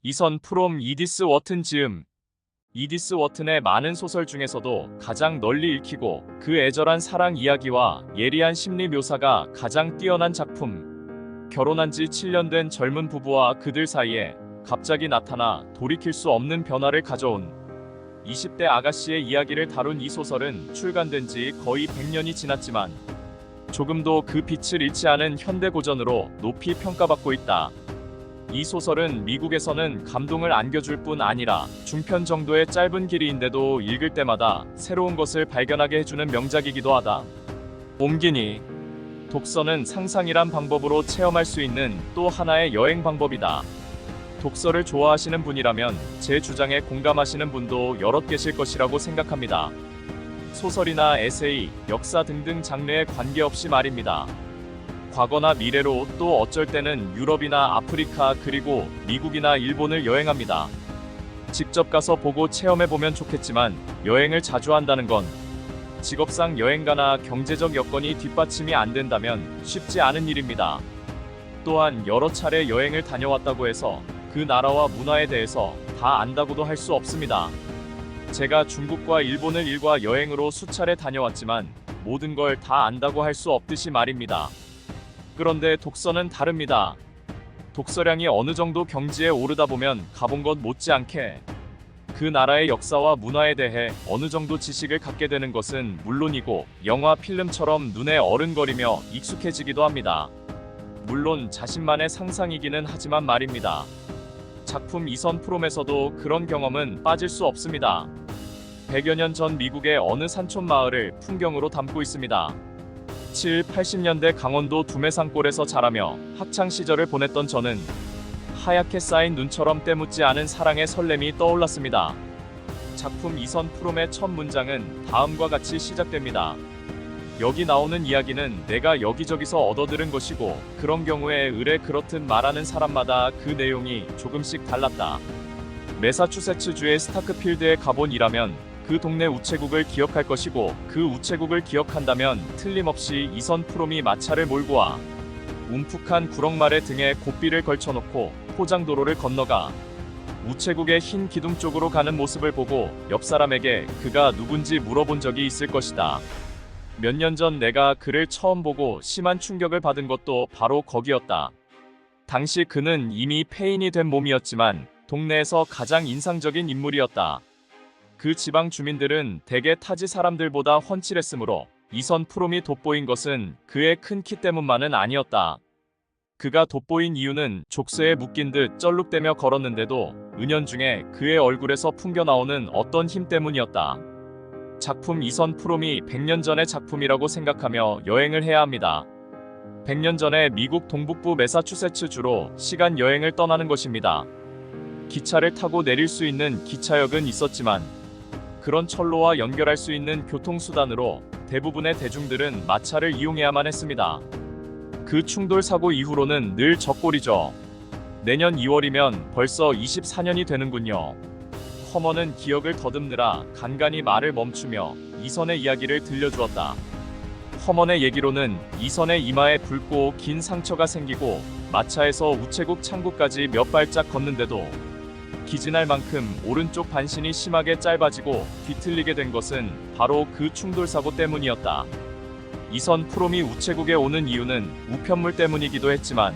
이선 프롬 이디스 워튼 즈음. 이디스 워튼의 많은 소설 중에서도 가장 널리 읽히고 그 애절한 사랑 이야기와 예리한 심리 묘사가 가장 뛰어난 작품. 결혼한 지 7년 된 젊은 부부와 그들 사이에 갑자기 나타나 돌이킬 수 없는 변화를 가져온 20대 아가씨의 이야기를 다룬 이 소설은 출간된 지 거의 100년이 지났지만 조금도 그 빛을 잃지 않은 현대 고전으로 높이 평가받고 있다. 이 소설은 미국에서는 감동을 안겨줄 뿐 아니라 중편 정도의 짧은 길이인데도 읽을 때마다 새로운 것을 발견하게 해주는 명작이기도 하다. 옮기니 독서는 상상이란 방법으로 체험할 수 있는 또 하나의 여행 방법이다. 독서를 좋아하시는 분이라면 제 주장에 공감하시는 분도 여럿 계실 것이라고 생각합니다. 소설이나 에세이, 역사 등등 장르에 관계없이 말입니다. 과거나 미래로 또 어쩔 때는 유럽이나 아프리카 그리고 미국이나 일본을 여행합니다. 직접 가서 보고 체험해보면 좋겠지만 여행을 자주 한다는 건 직업상 여행가나 경제적 여건이 뒷받침이 안 된다면 쉽지 않은 일입니다. 또한 여러 차례 여행을 다녀왔다고 해서 그 나라와 문화에 대해서 다 안다고도 할 수 없습니다. 제가 중국과 일본을 일과 여행으로 수차례 다녀왔지만 모든 걸 다 안다고 할 수 없듯이 말입니다. 그런데 독서는 다릅니다. 독서량이 어느 정도 경지에 오르다 보면 가본 것 못지않게 그 나라의 역사와 문화에 대해 어느 정도 지식을 갖게 되는 것은 물론이고 영화, 필름처럼 눈에 어른거리며 익숙해지기도 합니다. 물론 자신만의 상상이기는 하지만 말입니다. 작품 이선 프롬에서도 그런 경험은 빠질 수 없습니다. 100여 년 전 미국의 어느 산촌 마을을 풍경으로 담고 있습니다. 7, 80년대 강원도 두메산골에서 자라며 학창 시절을 보냈던 저는 하얗게 쌓인 눈처럼 때묻지 않은 사랑의 설렘이 떠올랐습니다. 작품 이선 프롬의 첫 문장은 다음과 같이 시작됩니다. 여기 나오는 이야기는 내가 여기저기서 얻어들은 것이고 그런 경우에 의뢰 그렇듯 말하는 사람마다 그 내용이 조금씩 달랐다. 매사추세츠주의 스타크필드에 가본 이라면 그 동네 우체국을 기억할 것이고 그 우체국을 기억한다면 틀림없이 이선 프롬이 마차를 몰고 와 움푹한 구렁말의 등에 고삐를 걸쳐놓고 포장도로를 건너가 우체국의 흰 기둥 쪽으로 가는 모습을 보고 옆 사람에게 그가 누군지 물어본 적이 있을 것이다. 몇 년 전 내가 그를 처음 보고 심한 충격을 받은 것도 바로 거기였다. 당시 그는 이미 폐인이 된 몸이었지만 동네에서 가장 인상적인 인물이었다. 그 지방 주민들은 대개 타지 사람들보다 훤칠했으므로 이선 프롬이 돋보인 것은 그의 큰 키 때문만은 아니었다. 그가 돋보인 이유는 족쇄에 묶인 듯 쩔룩대며 걸었는데도 은연중에 그의 얼굴에서 풍겨나오는 어떤 힘 때문이었다. 작품 이선 프롬이 100년 전의 작품이라고 생각하며 여행을 해야 합니다. 100년 전에 미국 동북부 매사추세츠주로 시간 여행을 떠나는 것입니다. 기차를 타고 내릴 수 있는 기차역은 있었지만 그런 철로와 연결할 수 있는 교통수단으로 대부분의 대중들은 마차를 이용해야만 했습니다. 그 충돌 사고 이후로는 늘 적골이죠. 내년 2월이면 벌써 24년이 되는군요. 허먼은 기억을 더듬느라 간간히 말을 멈추며 이선의 이야기를 들려주었다. 허먼의 얘기로는 이선의 이마에 붉고 긴 상처가 생기고 마차에서 우체국 창구까지 몇 발짝 걷는데도 기진할 만큼 오른쪽 반신이 심하게 짧아지고 뒤틀리게 된 것은 바로 그 충돌 사고 때문이었다. 이선 프롬이 우체국에 오는 이유는 우편물 때문이기도 했지만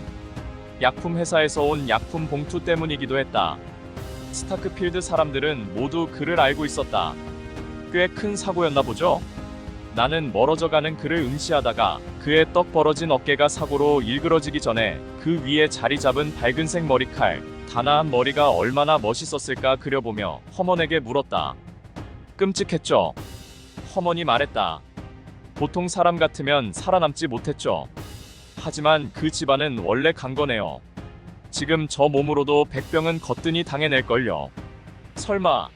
약품 회사에서 온 약품 봉투 때문이기도 했다. 스타크필드 사람들은 모두 그를 알고 있었다. 꽤 큰 사고였나 보죠? 나는 멀어져가는 그를 응시하다가 그의 떡 벌어진 어깨가 사고로 일그러지기 전에 그 위에 자리 잡은 밝은색 머리칼, 단아한 머리가 얼마나 멋있었을까 그려보며 허먼에게 물었다. 끔찍했죠? 허먼이 말했다. 보통 사람 같으면 살아남지 못했죠. 하지만 그 집안은 원래 강건해요. 지금 저 몸으로도 100병은 거뜬히 당해낼걸요. 설마.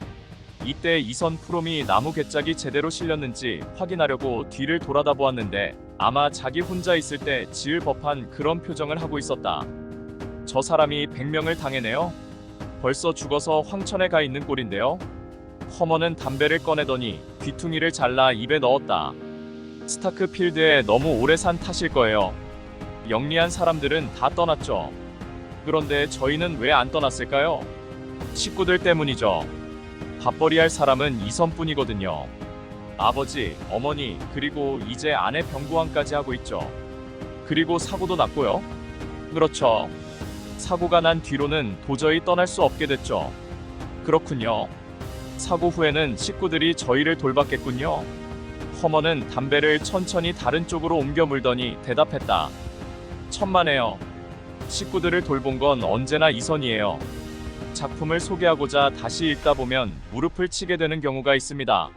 이때 이선 프롬이 나무 괴짝이 제대로 실렸는지 확인하려고 뒤를 돌아다 보았는데 아마 자기 혼자 있을 때 지을 법한 그런 표정을 하고 있었다. 저 사람이 100명을 당해내요? 벌써 죽어서 황천에 가 있는 꼴인데요. 허먼은 담배를 꺼내더니 귀퉁이를 잘라 입에 넣었다. 스타크필드에 너무 오래 산 탓일 거예요. 영리한 사람들은 다 떠났죠. 그런데 저희는 왜 안 떠났을까요? 식구들 때문이죠. 밥벌이할 사람은 이선뿐이거든요. 아버지, 어머니, 그리고 이제 아내 병구왕까지 하고 있죠. 그리고 사고도 났고요. 그렇죠. 사고가 난 뒤로는 도저히 떠날 수 없게 됐죠. 그렇군요. 사고 후에는 식구들이 저희를 돌봤겠군요. 허먼은 담배를 천천히 다른 쪽으로 옮겨 물더니 대답했다. 천만에요. 식구들을 돌본 건 언제나 이선이에요. 작품을 소개하고자 다시 읽다 보면 무릎을 치게 되는 경우가 있습니다.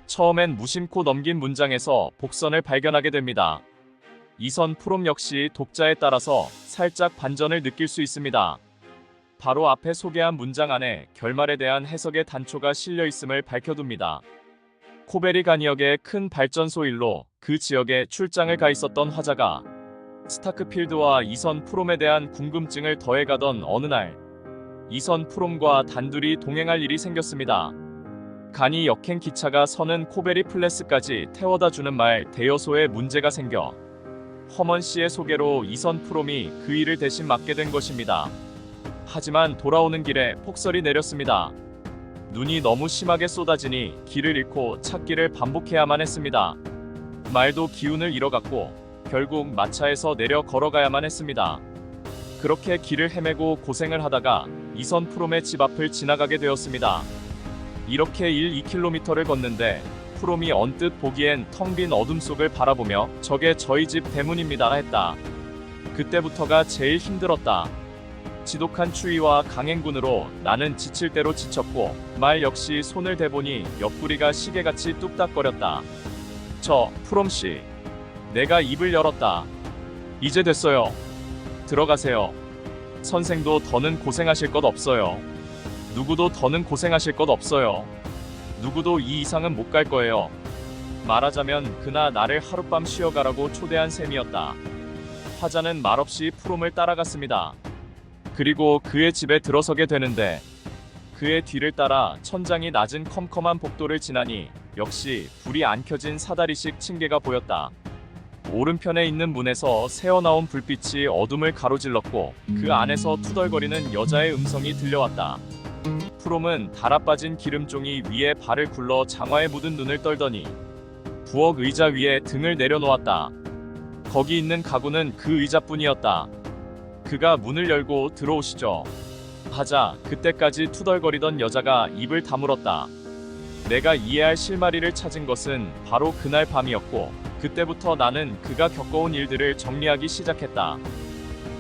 처음엔 무심코 넘긴 문장에서 복선을 발견하게 됩니다. 이선 프롬 역시 독자에 따라서 살짝 반전을 느낄 수 있습니다. 바로 앞에 소개한 문장 안에 결말에 대한 해석의 단초가 실려 있음을 밝혀둡니다. 코베리 간이역의 큰 발전소 일로 그 지역에 출장을 가 있었던 화자가 스타크필드와 이선 프롬에 대한 궁금증을 더해가던 어느 날 이선 프롬과 단둘이 동행할 일이 생겼습니다. 간이 역행 기차가 서는 코베리 플레스까지 태워다 주는 말 대여소에 문제가 생겨 허먼 씨의 소개로 이선 프롬이 그 일을 대신 맡게 된 것입니다. 하지만 돌아오는 길에 폭설이 내렸습니다. 눈이 너무 심하게 쏟아지니 길을 잃고 찾기를 반복해야만 했습니다. 말도 기운을 잃어갔고 결국 마차에서 내려 걸어가야만 했습니다. 그렇게 길을 헤매고 고생을 하다가 이선 프롬의 집 앞을 지나가게 되었습니다. 이렇게 2km를 걷는데 프롬이 언뜻 보기엔 텅 빈 어둠 속을 바라보며 저게 저희 집 대문입니다 했다. 그때부터가 제일 힘들었다. 지독한 추위와 강행군으로 나는 지칠 대로 지쳤고 말 역시 손을 대보니 옆구리가 시계같이 뚝딱거렸다. 저 프롬씨, 내가 입을 열었다. 이제 됐어요. 들어가세요. 선생도 더는 고생하실 것 없어요. 누구도 더는 고생하실 것 없어요. 누구도 이 이상은 못 갈 거예요. 말하자면 그나 나를 하룻밤 쉬어가라고 초대한 셈이었다. 화자는 말없이 프롬을 따라갔습니다. 그리고 그의 집에 들어서게 되는데 그의 뒤를 따라 천장이 낮은 컴컴한 복도를 지나니 역시 불이 안 켜진 사다리식 층계가 보였다. 오른편에 있는 문에서 새어나온 불빛이 어둠을 가로질렀고 그 안에서 투덜거리는 여자의 음성이 들려왔다. 프롬은 달아빠진 기름종이 위에 발을 굴러 장화에 묻은 눈을 떨더니 부엌 의자 위에 등을 내려놓았다. 거기 있는 가구는 그 의자뿐이었다. 그가 문을 열고 들어오시죠. 하자 그때까지 투덜거리던 여자가 입을 다물었다. 내가 이해할 실마리를 찾은 것은 바로 그날 밤이었고 그때부터 나는 그가 겪어온 일들을 정리하기 시작했다.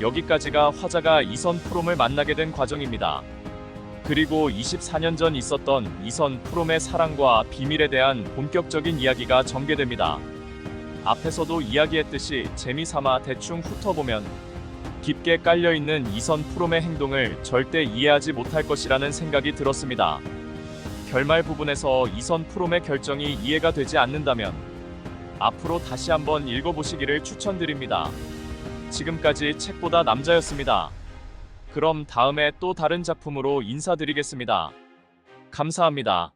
여기까지가 화자가 이선 프롬을 만나게 된 과정입니다. 그리고 24년 전 있었던 이선 프롬의 사랑과 비밀에 대한 본격적인 이야기가 전개됩니다. 앞에서도 이야기했듯이 재미삼아 대충 훑어보면 깊게 깔려있는 이선 프롬의 행동을 절대 이해하지 못할 것이라는 생각이 들었습니다. 결말 부분에서 이선 프롬의 결정이 이해가 되지 않는다면 앞으로 다시 한번 읽어보시기를 추천드립니다. 지금까지 책보다 남자였습니다. 그럼 다음에 또 다른 작품으로 인사드리겠습니다. 감사합니다.